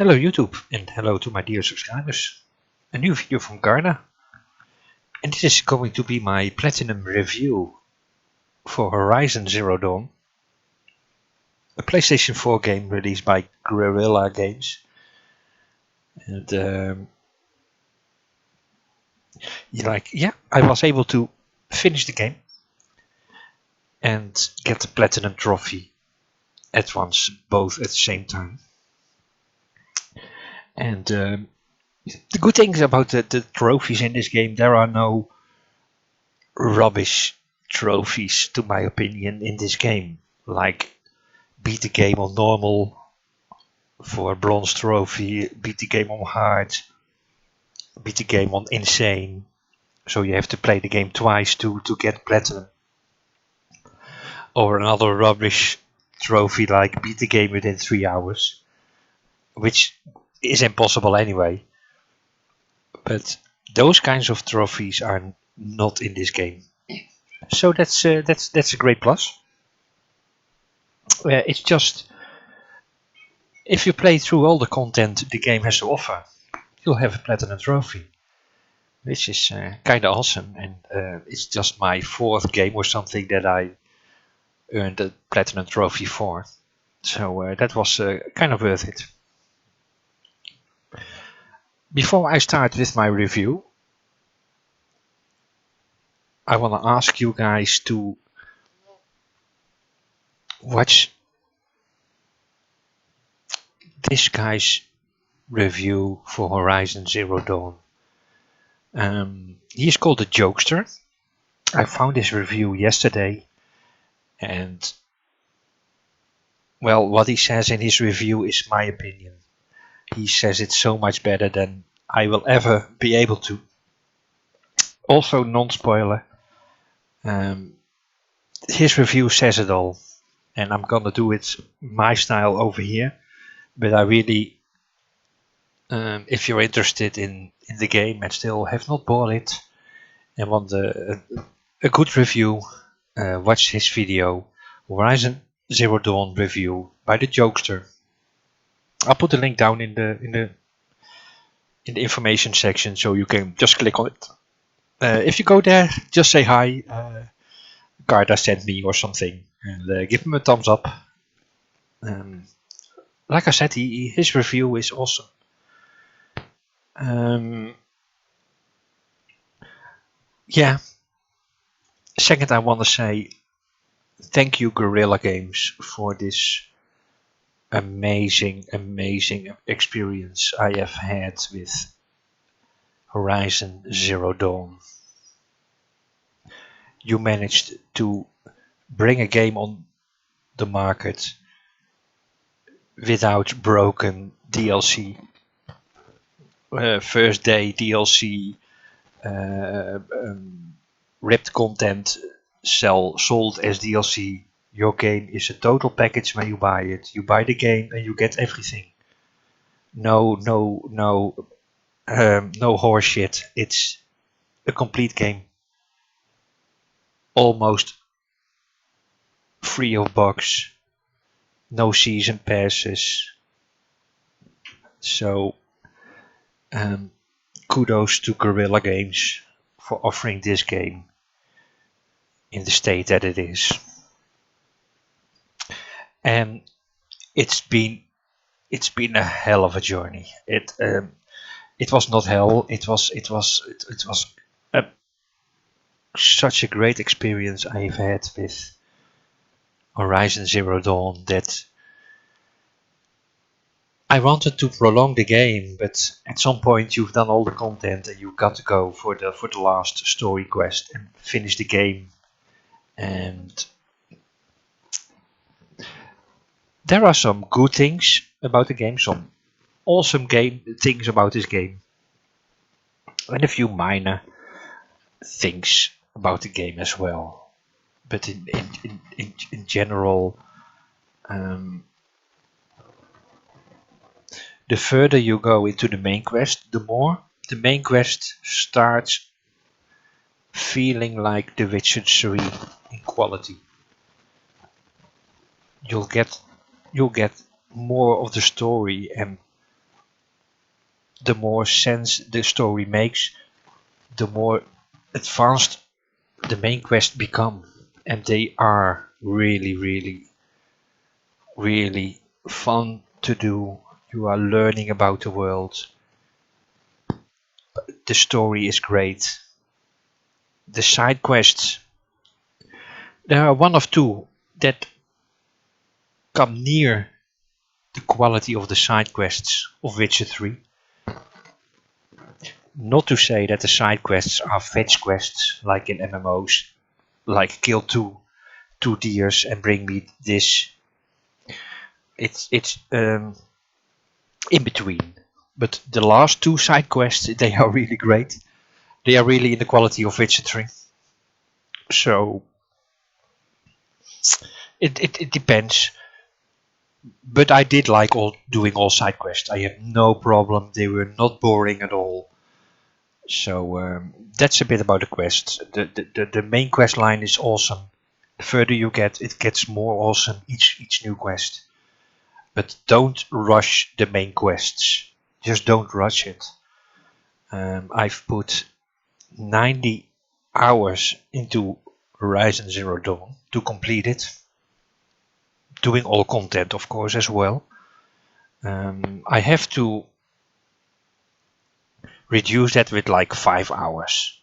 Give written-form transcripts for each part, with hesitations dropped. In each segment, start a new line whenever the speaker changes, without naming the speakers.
Hello YouTube and hello to my dear subscribers. A new video from Garda, and this is going to be my platinum review for Horizon Zero Dawn, a PlayStation 4 game released by Guerrilla Games. And I was able to finish the game and get the platinum trophy at once, both at the same time. And the good things about the trophies in this game, there are no rubbish trophies, to my opinion, in this game. Like, beat the game on normal for a bronze trophy, beat the game on hard, beat the game on insane. So you have to play the game twice to get platinum. Or another rubbish trophy like beat the game within 3 hours, which is impossible anyway. But those kinds of trophies are not in this game. So that's a great plus. It's just, if you play through all the content the game has to offer, you'll have a platinum trophy, which is kind of awesome. And it's just my 4th game or something that I earned a platinum trophy for. So that was kind of worth it. Before I start with my review, I want to ask you guys to watch this guy's review for Horizon Zero Dawn. He is called the Jokester. I found his review yesterday, and well, what he says in his review is my opinion. He says it's so much better than I will ever be able to. Also, non-spoiler. His review says it all, and I'm gonna do it my style over here. But I really, if you're interested in the game and still have not bought it and want a good review, watch his video, Horizon Zero Dawn review by the Jokester. I'll put the link down in the information section, so you can just click on it. If you go there, just say hi, Garda sent me or something, and give him a thumbs up. Like I said, his review is awesome. Yeah. Second, I want to say thank you, Guerrilla Games, for this amazing experience I have had with Horizon Zero Dawn. You managed to bring a game on the market without broken DLC, first day DLC, ripped content sold as DLC. Your game is a total package when you buy it. You buy the game and you get everything. No horseshit. It's a complete game, almost free of bugs. No season passes. So kudos to Guerrilla Games for offering this game in the state that it is. And it's been a hell of a journey. It was not hell. It was such a great experience I've had with Horizon Zero Dawn that I wanted to prolong the game, but at some point you've done all the content and you've got to go for the last story quest and finish the game. And there are some good things about the game, some awesome things about this game, and a few minor things about the game as well. But in general, the further you go into the main quest, the more the main quest starts feeling like The Witcher 3 in quality. You'll get more of the story and the more sense the story makes, the more advanced the main quests become, and they are really, really, really fun to do. You are learning about the world. The story is great. The side quests, there are one of two that come near the quality of the side quests of Witcher 3. Not to say that the side quests are fetch quests like in MMOs, like kill two deers and bring me this. It's in between. But the last two side quests, they are really great. They are really in the quality of Witcher 3. So it depends. But I did like doing all side quests. I have no problem. They were not boring at all. So that's a bit about the quests. The main quest line is awesome. The further you get, it gets more awesome each new quest. But don't rush the main quests. Just don't rush it. I've put 90 hours into Horizon Zero Dawn to complete it. Doing all content, of course, as well. I have to reduce that with like 5 hours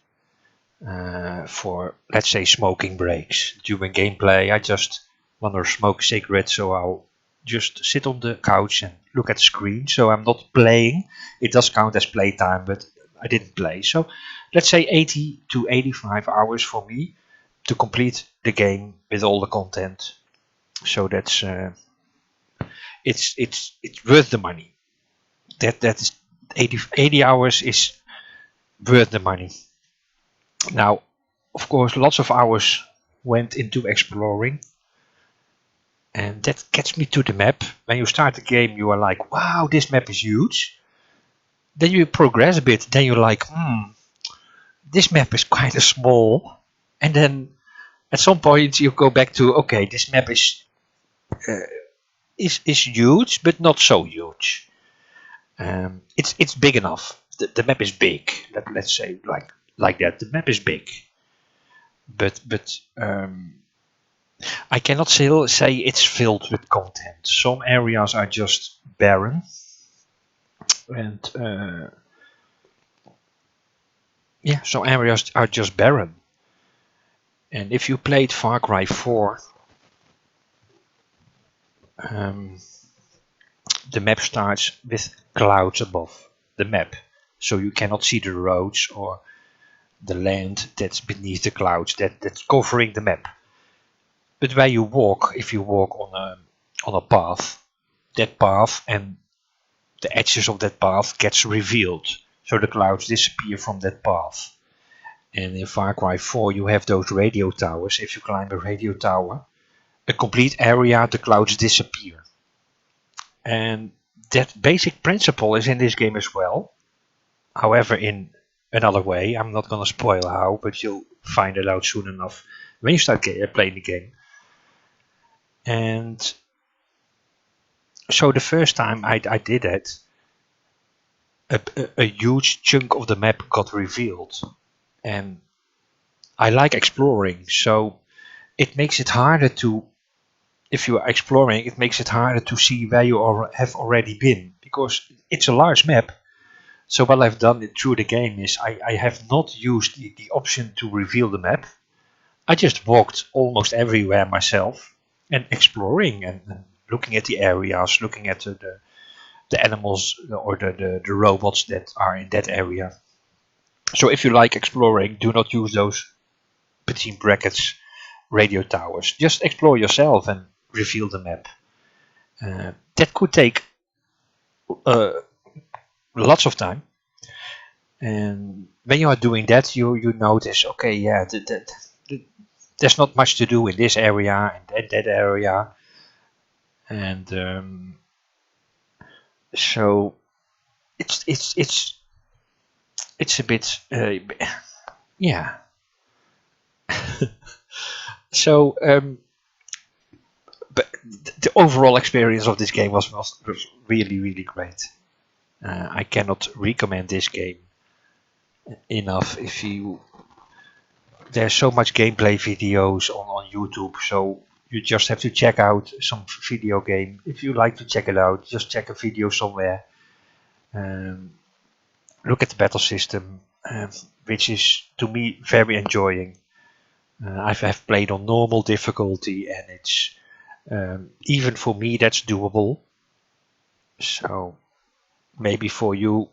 for, let's say, smoking breaks. During gameplay, I just want to smoke a cigarette, so I'll just sit on the couch and look at the screen. So I'm not playing. It does count as playtime, but I didn't play. So let's say 80 to 85 hours for me to complete the game with all the content. So that's it's worth the money. That is 80 hours is worth the money. Now, of course, lots of hours went into exploring, and that gets me to the map. When you start the game, you are like, wow, this map is huge. Then you progress a bit, then you're like, this map is kind of small. And then at some point you go back to, okay, this map is huge, but not so huge. It's big enough. The map is big. Let's say like that. The map is big, but I cannot still say it's filled with content. Some areas are just barren, and yeah, some areas are just barren. And if you played Far Cry 4, the map starts with clouds above the map, so you cannot see the roads or the land that's beneath the clouds that's covering the map. But where you walk, if you walk on a path, that path and the edges of that path gets revealed, so the clouds disappear from that path. And in Far Cry 4 you have those radio towers. If you climb a radio tower, a complete area, the clouds disappear. And that basic principle is in this game as well. However, in another way. I'm not gonna spoil how, but you'll find it out soon enough when you start playing the game. And so the first time I did it, a huge chunk of the map got revealed. And I like exploring, so it makes it harder to, if you are exploring, it makes it harder to see where you have already been, because it's a large map. So what I've done through the game is I have not used the option to reveal the map. I just walked almost everywhere myself and exploring and looking at the areas, looking at the animals or the robots that are in that area. So if you like exploring, do not use those, between brackets, radio towers. Just explore yourself and reveal the map. That could take lots of time. And when you are doing that, you notice, okay, yeah, there's not much to do in this area and that area. And so it's a bit yeah. So but the overall experience of this game was really, really great. I cannot recommend this game enough. There's so much gameplay videos on YouTube, so you just have to check out some video game. If you like to check it out, just check a video somewhere. Look at the battle system, which is to me very enjoying. I have played on normal difficulty, and it's even for me that's doable. So maybe for you,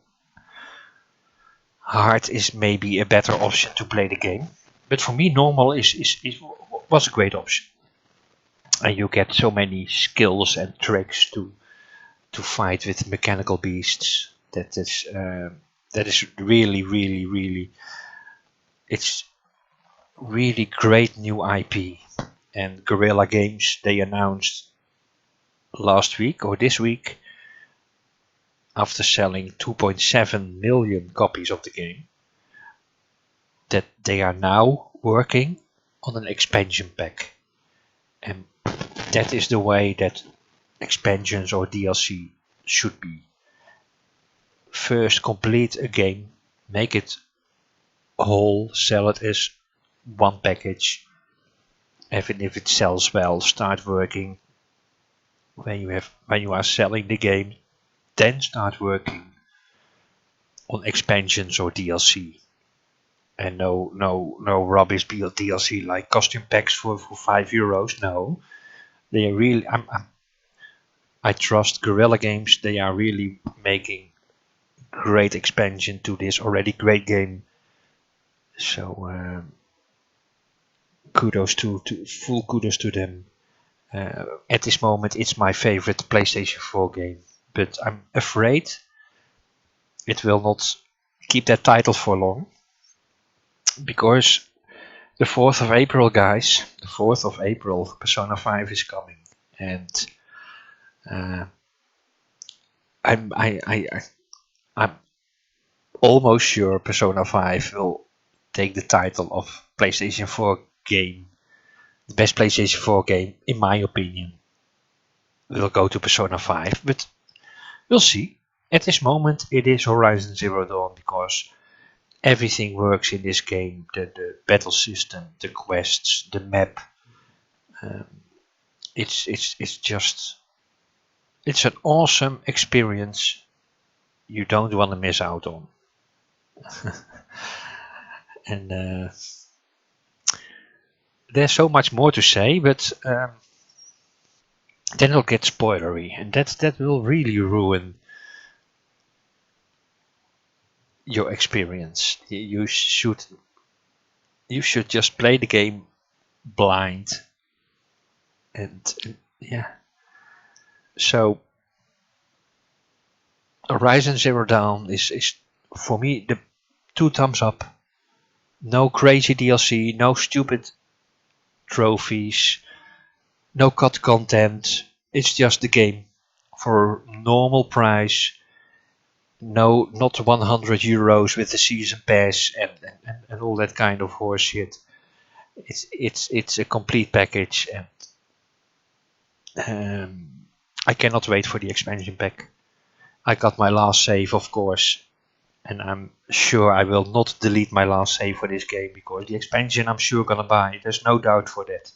hard is maybe a better option to play the game. But for me, normal was a great option. And you get so many skills and tricks to fight with mechanical beasts. That is really it's really great new IP. And Guerrilla Games, they announced last week or this week, after selling 2.7 million copies of the game, that they are now working on an expansion pack. And that is the way that expansions or DLC should be. First complete a game, make it whole, sell it as one package. Even if it sells well, start working when you are selling the game, then start working on expansions or DLC. And no rubbish DLC like costume packs for €5. No, they are really. I trust Guerrilla Games. They are really making great expansion to this already great game. So full kudos to them. At this moment, it's my favorite PlayStation 4 game, but I'm afraid it will not keep that title for long, because the 4th of April, guys, the 4th of April, Persona 5 is coming, and I'm almost sure Persona 5 will take the title of PlayStation 4 game. The best PlayStation 4 game, in my opinion, will go to Persona 5, but we'll see. At this moment, it is Horizon Zero Dawn, because everything works in this game. The battle system, the quests, the map. It's an awesome experience you don't want to miss out on. And there's so much more to say, but then it'll get spoilery, and that will really ruin your experience. You should just play the game blind, and yeah. So Horizon Zero Dawn is for me the 2 thumbs up. No crazy DLC, no stupid trophies, no cut content. It's just the game for normal price. No, not €100 with the season pass and all that kind of horseshit. It's a complete package, and I cannot wait for the expansion pack. I got my last save, of course, and I'm sure I will not delete my last save for this game, because the expansion I'm sure gonna buy. There's no doubt for that.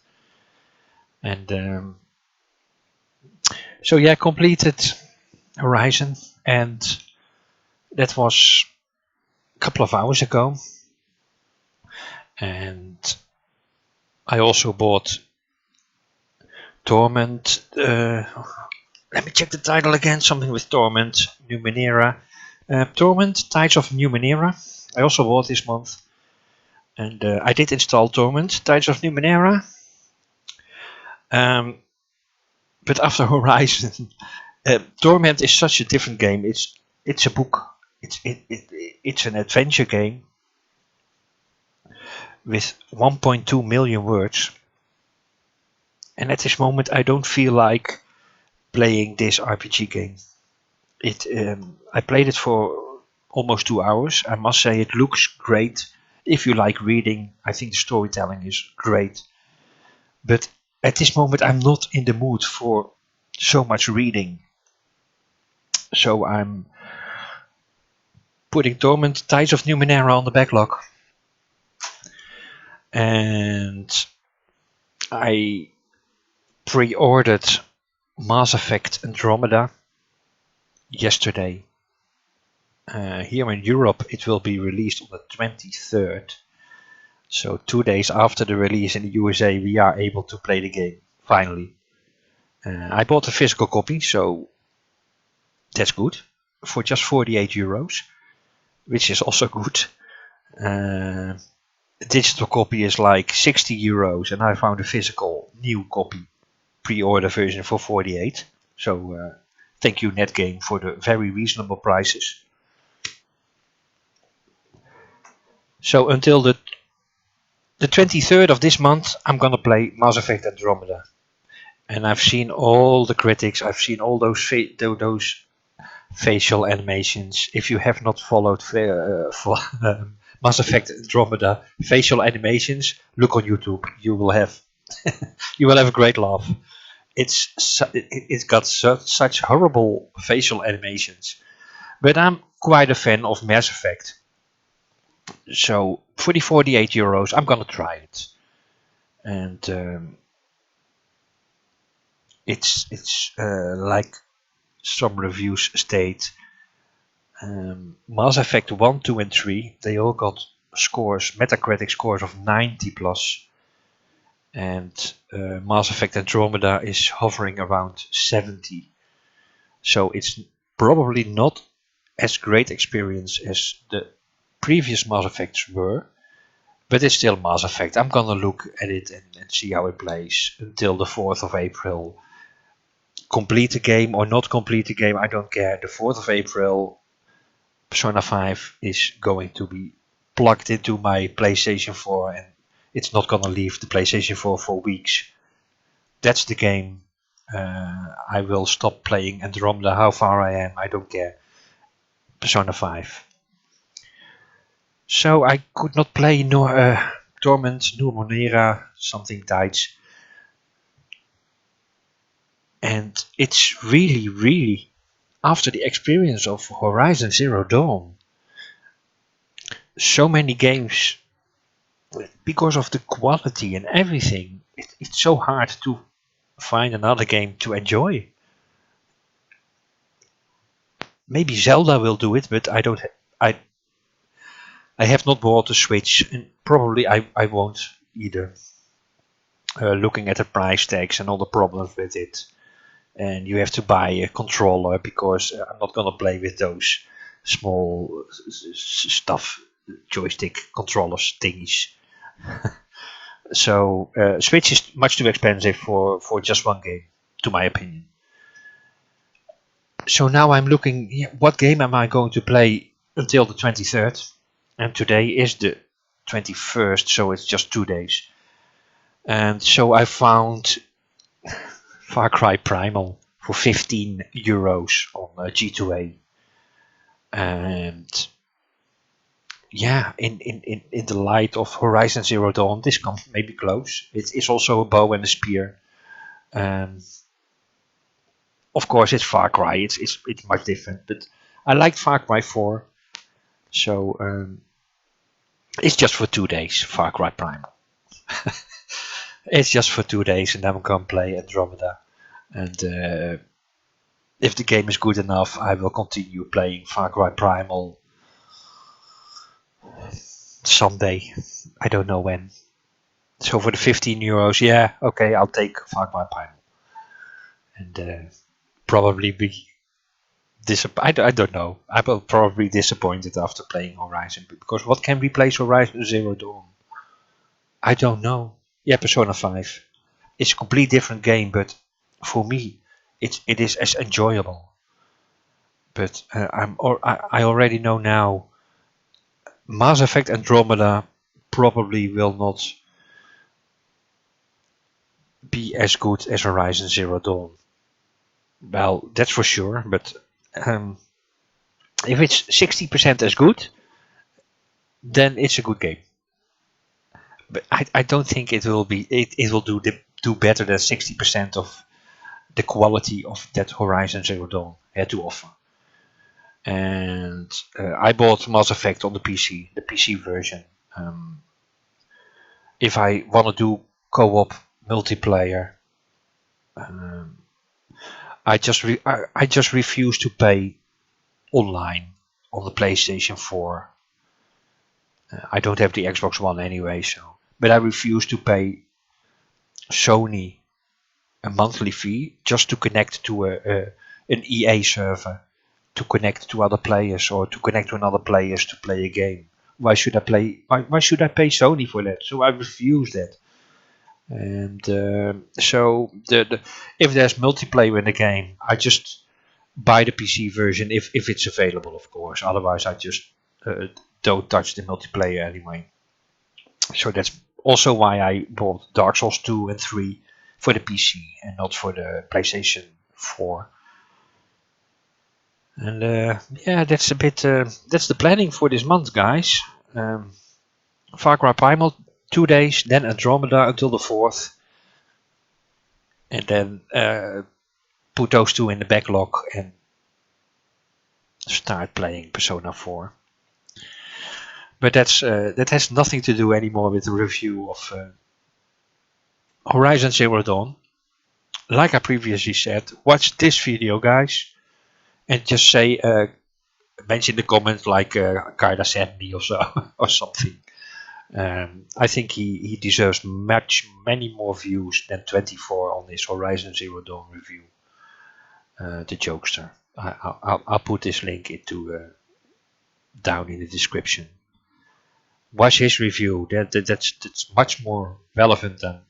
And so yeah, completed Horizon, and that was a couple of hours ago. And I also bought Torment. Let me check the title again. Something with Torment, Numenera. Torment, Tides of Numenera. I also bought this month. And I did install Torment, Tides of Numenera. But after Horizon, Torment is such a different game. It's a book. It's an adventure game with 1.2 million words. And at this moment, I don't feel like playing this RPG game. I played it for almost 2 hours. I must say it looks great. If you like reading, I think the storytelling is great. But at this moment, I'm not in the mood for so much reading. So I'm putting Torment Tides of Numenera on the backlog. And I pre-ordered Mass Effect Andromeda yesterday. Here in Europe it will be released on the 23rd. So 2 days after the release in the USA we are able to play the game, finally. I bought a physical copy, so that's good, for just 48 euros, which is also good. The digital copy is like 60 euros and I found a physical new copy pre-order version for 48. So thank you Netgame for the very reasonable prices. So until the 23rd of this month I'm gonna play Mass Effect Andromeda. And I've seen all the critics, I've seen all those facial animations. If you have not followed Mass Effect Andromeda facial animations, look on YouTube. You will have a great laugh. It's got such horrible facial animations, but I'm quite a fan of Mass Effect. So for the 48 euros, I'm gonna try it, and it's like some reviews state. Mass Effect 1, 2 and 3, they all got scores, Metacritic scores of 90 plus, and Mass Effect Andromeda is hovering around 70. So it's probably not as great experience as the previous Mass Effects were, but it's still Mass Effect. I'm gonna look at it and see how it plays until the 4th of April. Complete the game or not complete the game, I don't care. The 4th of April, Persona 5 is going to be plugged into my PlayStation 4 and it's not gonna leave the PlayStation 4 for weeks. That's the game. I will stop playing Andromeda, how far I am, I don't care. Persona 5. So I could not play Torment, Numenera, something Tides. And it's really, after the experience of Horizon Zero Dawn, so many games, because of the quality and everything, it's so hard to find another game to enjoy. Maybe Zelda will do it, but I have not bought a Switch, and probably I won't either. Looking at the price tags and all the problems with it, and you have to buy a controller because I'm not gonna play with those small stuff joystick controllers thingies. So Switch is much too expensive for just one game, to my opinion. So now I'm looking, what game am I going to play until the 23rd? And today is the 21st, so it's just 2 days. And so I found Far Cry Primal for 15 euros on G2A. And yeah, in the light of Horizon Zero Dawn, this comes maybe close. It is also a bow and a spear. Of course, it's Far Cry. It's much different, but I liked Far Cry 4, so it's just for 2 days. Far Cry Primal. It's just for 2 days, and then I'm gonna play Andromeda. And if the game is good enough, I will continue playing Far Cry Primal someday. I don't know when. So for the 15 euros, yeah, okay, I'll take Far Cry Primal. And probably be disappointed. I don't know. I will probably be disappointed after playing Horizon, because what can replace Horizon Zero Dawn? I don't know. Yeah, Persona 5. It's a completely different game, but for me, it is as enjoyable. But I already know now, Mass Effect Andromeda probably will not be as good as Horizon Zero Dawn. Well, that's for sure, but if it's 60% as good, then it's a good game. But I don't think it will be. It will do better than 60% of the quality of that Horizon Zero Dawn had to offer. And moment, I bought Mass Effect on the PC version. If I want to do co-op multiplayer, I just refuse to pay online on the PlayStation 4. I don't have the Xbox One anyway, but I refuse to pay Sony a monthly fee just to connect to an EA server, to connect to other players or to connect to another players to play a game. Why should I pay Sony for that? So I refuse that. And so if there's multiplayer in the game, I just buy the PC version if it's available, of course. Otherwise, I just don't touch the multiplayer anyway. So that's also why I bought Dark Souls 2 and 3 for the PC and not for the PlayStation 4. And yeah, that's a bit. That's the planning for this month, guys. Far Cry Primal 2 days, then Andromeda until the 4th, and then put those two in the backlog and start playing Persona 4. But that has nothing to do anymore with the review of Horizon Zero Dawn. Like I previously said, watch this video, guys, and just say, mention the comment like Kaida sent me or so or something. I think he deserves many more views than 24 on his Horizon Zero Dawn review. The jokester. I'll put this link into down in the description. Watch his review. That's much more relevant than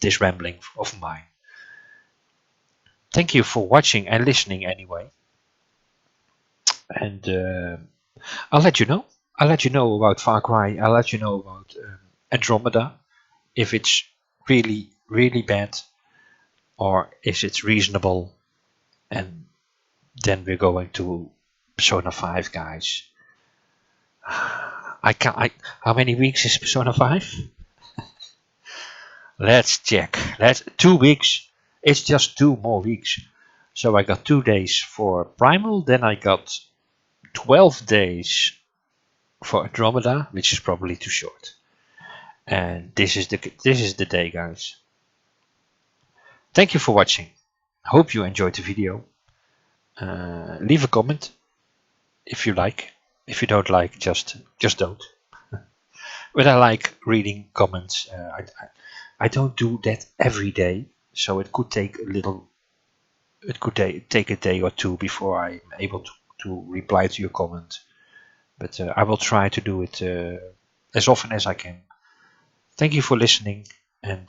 this rambling of mine. Thank you for watching and listening anyway. And I'll let you know. I'll let you know about Far Cry. I'll let you know about Andromeda. If it's really, really bad or if it's reasonable. And then we're going to Persona 5, guys. How many weeks is Persona 5? Let's check. 2 weeks. It's just 2 more weeks. So I got 2 days for Primal, then I got 12 days for Andromeda, which is probably too short. And this is the day, guys. Thank you for watching. Hope you enjoyed the video. Leave a comment if you like. If you don't like, just don't. But I like reading comments. I don't do that every day, so it could take a little. It could take a day or two before I'm able to reply to your comment. But I will try to do it as often as I can. Thank you for listening, and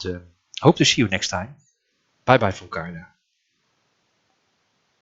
hope to see you next time. Bye bye from Kaida.